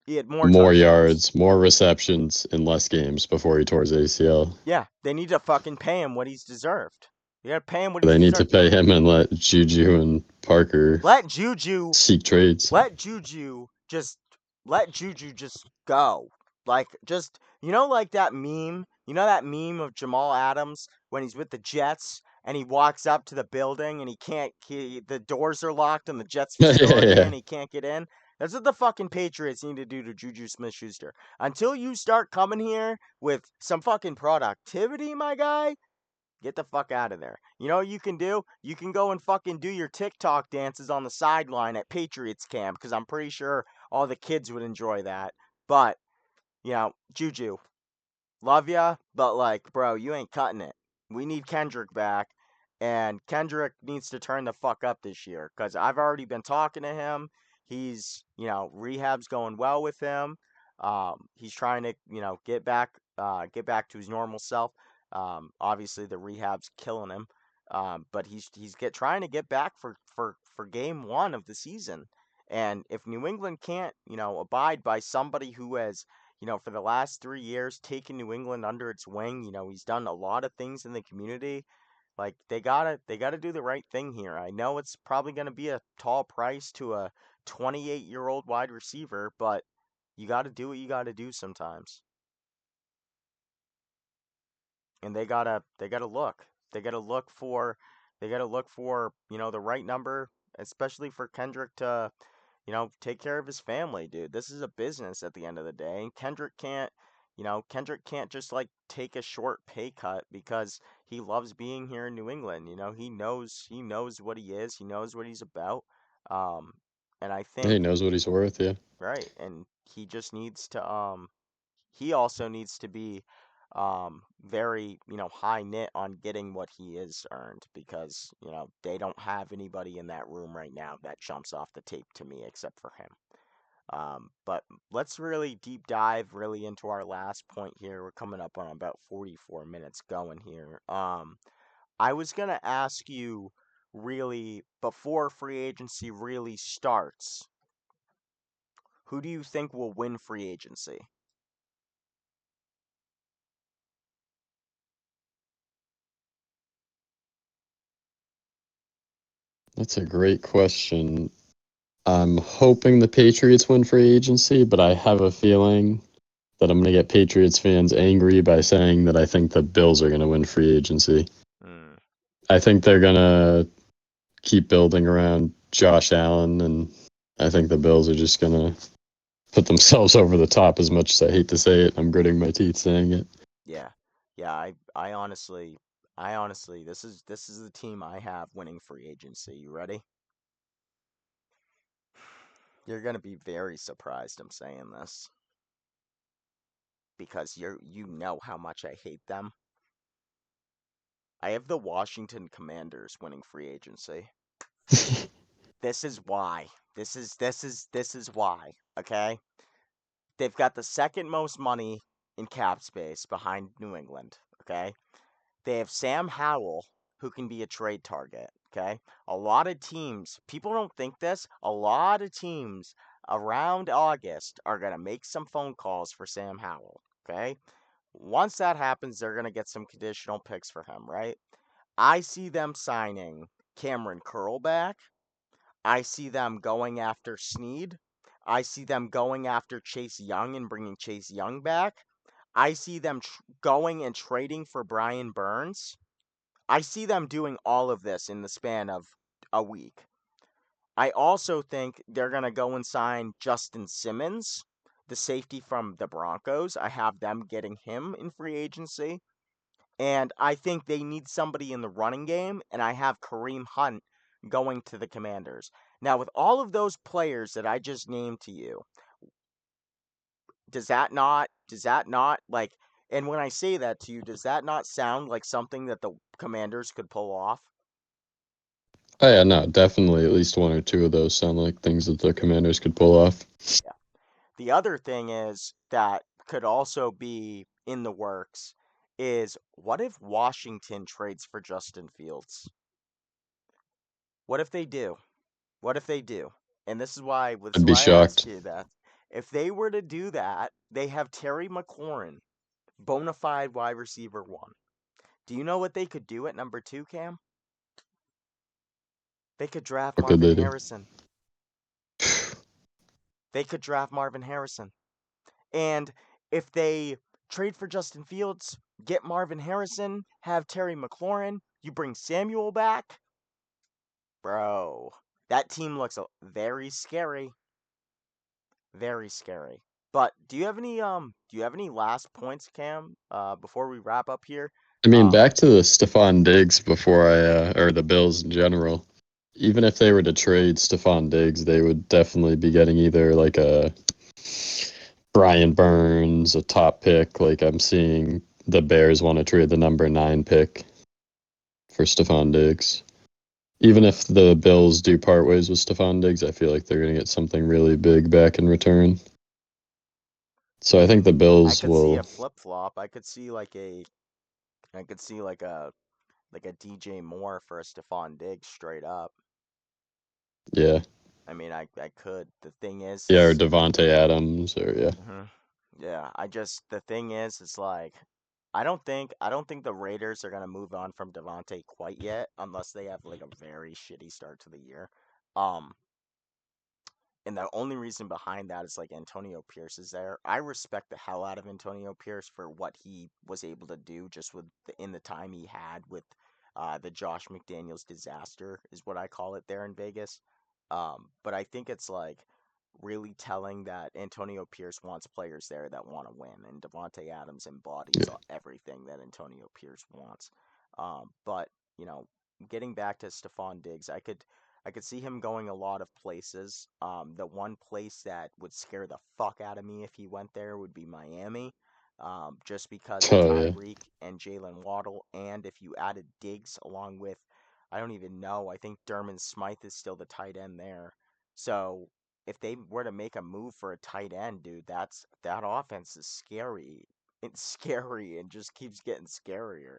[SPEAKER 1] He had more
[SPEAKER 2] More
[SPEAKER 1] touchdowns.
[SPEAKER 2] yards, more receptions in less games before he tore his ACL.
[SPEAKER 1] Yeah, they need to fucking pay him what he's deserved. You gotta pay him what he's
[SPEAKER 2] They need to
[SPEAKER 1] deserved.
[SPEAKER 2] pay him and let Juju and Parker
[SPEAKER 1] Let Juju
[SPEAKER 2] seek trades.
[SPEAKER 1] let Juju just go. Like just like that meme. You know that meme of Jamal Adams when he's with the Jets and he walks up to the building and the doors are locked on the Jets facility
[SPEAKER 2] Yeah.
[SPEAKER 1] and he can't get in. That's what the fucking Patriots need to do to Juju Smith-Schuster. Until you start coming here with some fucking productivity, my guy, get the fuck out of there. You know what you can do? You can go and fucking do your TikTok dances on the sideline at Patriots camp because I'm pretty sure all the kids would enjoy that. But, Juju, love ya, but bro, you ain't cutting it. We need Kendrick back, and Kendrick needs to turn the fuck up this year because I've already been talking to him. He's, rehab's going well with him. He's trying to, get back to his normal self. Obviously the rehab's killing him. But he's trying to get back for game 1 of the season. And if New England can't, abide by somebody who has, for the last 3 years, taken New England under its wing. He's done a lot of things in the community. Like they gotta do the right thing here. I know it's probably gonna be a tall price to a 28-year-old wide receiver, but you gotta do what you gotta do sometimes. And they gotta look. They gotta look for the right number, especially for Kendrick to take care of his family, dude. This is a business at the end of the day. And Kendrick can't just take a short pay cut because he loves being here in New England. He knows what he is. He knows what he's about. Um, and I
[SPEAKER 2] He
[SPEAKER 1] think
[SPEAKER 2] knows what he's worth, yeah.
[SPEAKER 1] right, and he just needs to he also needs to be very high knit on getting what he is earned because they don't have anybody in that room right now that jumps off the tape to me except for him. But let's really deep dive really into our last point here. We're coming up on about 44 minutes going here. I was gonna ask you really before free agency really starts, who do you think will win free agency?
[SPEAKER 2] That's a great question. I'm hoping the Patriots win free agency, but I have a feeling that I'm going to get Patriots fans angry by saying that I think the Bills are going to win free agency.
[SPEAKER 1] Hmm.
[SPEAKER 2] I think they're going to keep building around Josh Allen, and I think the Bills are just gonna put themselves over the top. As much as I hate to say it, I'm gritting my teeth saying it.
[SPEAKER 1] Yeah. Yeah, I honestly this is the team I have winning free agency. You ready? You're gonna be very surprised I'm saying this because you know how much I hate them. I have the Washington Commanders winning free agency. This is why. This is why, okay? They've got the second most money in cap space behind New England, okay? They have Sam Howell, who can be a trade target. Okay. A lot of teams, people don't think this, a lot of teams around August are going to make some phone calls for Sam Howell. Okay. Once that happens, they're going to get some conditional picks for him, right? I see them signing Cameron Curl back. I see them going after Sneed. I see them going after Chase Young and bringing Chase Young back. I see them going and trading for Brian Burns. I see them doing all of this in the span of a week. I also think they're going to go and sign Justin Simmons, the safety from the Broncos. I have them getting him in free agency. And I think they need somebody in the running game, and I have Kareem Hunt going to the Commanders. Now, with all of those players that I just named to you, does that not like, and when I say that to you, does that not sound like something that the Commanders could pull off?
[SPEAKER 2] Oh yeah, no, definitely at least one or two of those sound like things that the Commanders could pull off.
[SPEAKER 1] Yeah. The other thing is that could also be in the works is what if Washington trades for Justin Fields? What if they do? What if they do? And this
[SPEAKER 2] I'd
[SPEAKER 1] is
[SPEAKER 2] be
[SPEAKER 1] why I ask
[SPEAKER 2] shocked.
[SPEAKER 1] you that. If they were to do that, they have Terry McLaurin, bona fide wide receiver one. Do you know what they could do at number two, Cam? They could draft
[SPEAKER 2] What could
[SPEAKER 1] Marvin
[SPEAKER 2] they do?
[SPEAKER 1] Harrison. They could draft Marvin Harrison. And if they trade for Justin Fields, get Marvin Harrison, have Terry McLaurin, you bring Samuel back, bro, that team looks very scary, very scary. But do you have any last points, Cam? Before we wrap up here,
[SPEAKER 2] I mean,
[SPEAKER 1] um,
[SPEAKER 2] back to the Stephon Diggs before or the Bills in general. Even if they were to trade Stephon Diggs, they would definitely be getting either like a Brian Burns, a top pick. Like I'm seeing the Bears want to trade the number 9 pick for Stephon Diggs. Even if the Bills do part ways with Stephon Diggs, I feel like they're going to get something really big back in return. So I think the
[SPEAKER 1] I
[SPEAKER 2] Bills
[SPEAKER 1] could see
[SPEAKER 2] will,
[SPEAKER 1] a flip flop. I could see like a DJ Moore for a Stephon Diggs straight up.
[SPEAKER 2] yeah,
[SPEAKER 1] I mean, I could. The thing
[SPEAKER 2] yeah, or
[SPEAKER 1] is,
[SPEAKER 2] Devonte Adams, or yeah,
[SPEAKER 1] mhm. Yeah, the thing is, it's like I don't think the Raiders are gonna move on from Devontae quite yet, unless they have like a very shitty start to the year. Um, and the only reason behind that is like Antonio Pierce is there. I respect the hell out of Antonio Pierce for what he was able to do just in the time he had with the Josh McDaniels disaster is what I call it there in Vegas. But I think it's like really telling that Antonio Pierce wants players there that want to win, and Devonte Adams embodies
[SPEAKER 2] yeah.
[SPEAKER 1] everything that Antonio Pierce wants. But you know, getting back to Stephon Diggs, I could see him going a lot of places. The one place that would scare the fuck out of me if he went there would be Miami, just because of
[SPEAKER 2] Oh yeah,
[SPEAKER 1] Tyreek and Jalen Waddle, and if you added Diggs along with, I don't even know. I think Dermon Smythe is still the tight end there. So if they were to make a move for a tight end, dude, that offense is scary. It's scary and just keeps getting scarier.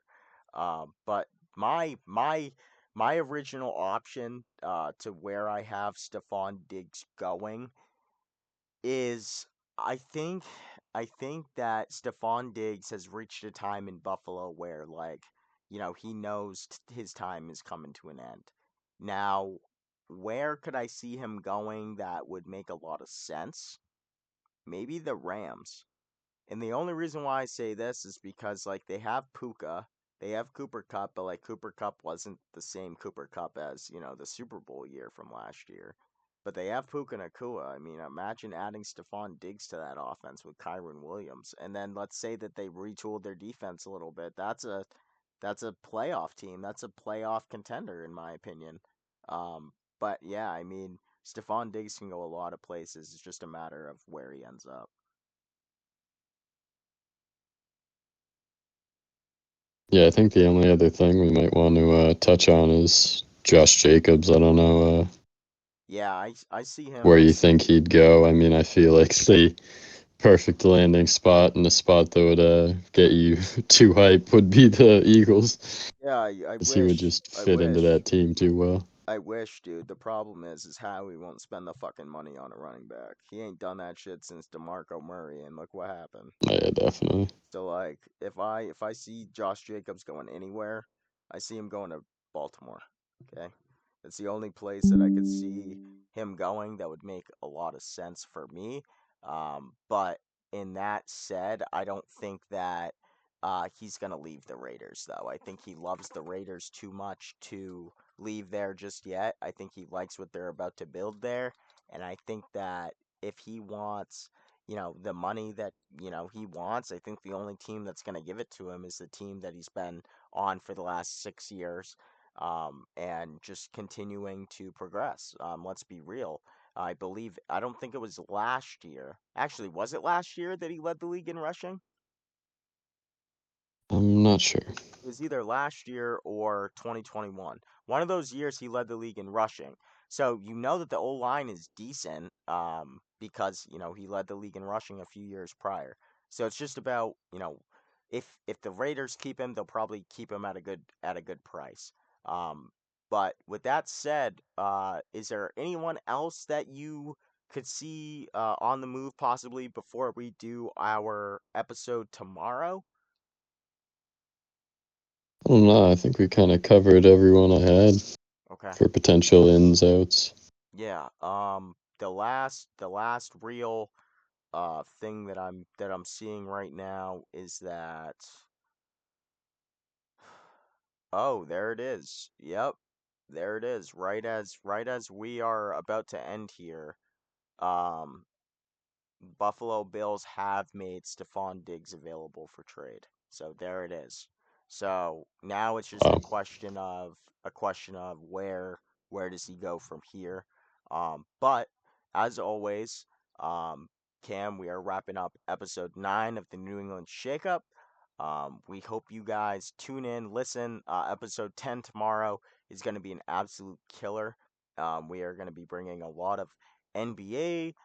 [SPEAKER 1] But my original option to where I have Stephon Diggs going is I think I think that Stephon Diggs has reached a time in Buffalo where like, he knows his time is coming to an end. Now, where could I see him going that would make a lot of sense? Maybe the Rams. And the only reason why I say this is because like they have Puka, they have Cooper Cup, but like Cooper Cup wasn't the same Cooper Cup as, the Super Bowl year from last year. But they have Puka Nakua. I mean, imagine adding Stephon Diggs to that offense with Kyron Williams. And then let's say that they retooled their defense a little bit. That's a playoff team. That's a playoff contender in my opinion. Um, but yeah, I mean, Stephon Diggs can go a lot of places. It's just a matter of where he ends up.
[SPEAKER 2] Yeah, I think the only other thing we might want to touch on is Josh Jacobs. I don't know
[SPEAKER 1] Yeah, I see him.
[SPEAKER 2] where you think he'd go. I mean, I feel like the perfect landing spot and a spot that would get you too hype would be the Eagles,
[SPEAKER 1] Yeah, I
[SPEAKER 2] because he would
[SPEAKER 1] wish.
[SPEAKER 2] just
[SPEAKER 1] I
[SPEAKER 2] fit into
[SPEAKER 1] wish.
[SPEAKER 2] that team too well.
[SPEAKER 1] I wish, dude. The problem is Howie won't spend the fucking money on a running back. He ain't done that shit since DeMarco Murray, and look what happened.
[SPEAKER 2] Yeah, definitely.
[SPEAKER 1] So like, if I see Josh Jacobs going anywhere, I see him going to Baltimore. Okay, it's the only place that I could see him going that would make a lot of sense for me. But in that said, I don't think that he's gonna leave the Raiders though. I think he loves the Raiders too much to leave there just yet. I think he likes what they're about to build there, and I think that if he wants the money that, he wants, I think the only team that's going to give it to him is the team that he's been on for the last 6 years, and just continuing to progress. Let's be real. I don't think it was last year. Actually, was it last year that he led the league in rushing?
[SPEAKER 2] I'm not sure.
[SPEAKER 1] It was either last year or 2021. One of those years he led the league in rushing. So you know that the O line is decent, because he led the league in rushing a few years prior. So it's just about if the Raiders keep him, they'll probably keep him at a good price. Um, but with that said, is there anyone else that you could see on the move possibly before we do our episode tomorrow?
[SPEAKER 2] I don't know. I think we kind of covered everyone I had
[SPEAKER 1] Okay.
[SPEAKER 2] for potential ins, outs.
[SPEAKER 1] Yeah, the last real thing that I'm seeing right now is that oh, there it is. Yep. There it is. Right as we are about to end here. Um Buffalo Bills have made Stephon Diggs available for trade. So there it is. So now it's just a
[SPEAKER 2] Wow.
[SPEAKER 1] question of where does he go from here? But as always, um, Cam, we are wrapping up episode 9 of the New England Shakeup. We hope you guys tune in, listen. Episode 10 tomorrow is going to be an absolute killer. We are going to be bringing a lot of NBA.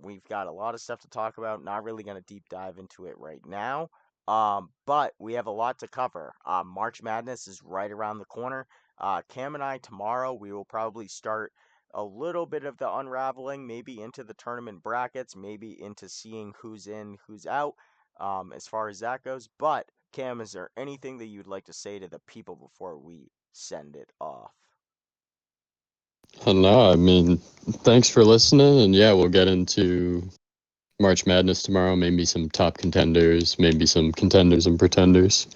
[SPEAKER 1] We've got a lot of stuff to talk about. Not really going to deep dive into it right now. But we have a lot to cover. March Madness is right around the corner. Cam and I tomorrow we will probably start a little bit of the unraveling, maybe into the tournament brackets, maybe into seeing who's in, who's out, as far as that goes. But Cam, is there anything that you'd like to say to the people before we send it off?
[SPEAKER 2] No, I mean, thanks for listening. And yeah, we'll get into March Madness tomorrow. Maybe some top contenders, maybe some contenders and pretenders.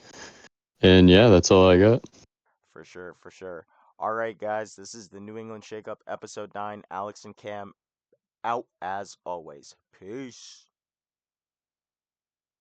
[SPEAKER 2] And yeah, that's all I got.
[SPEAKER 1] For sure, for sure. All right, guys, this is the New England Shakeup, episode 9. Alex and Cam out as always. Peace.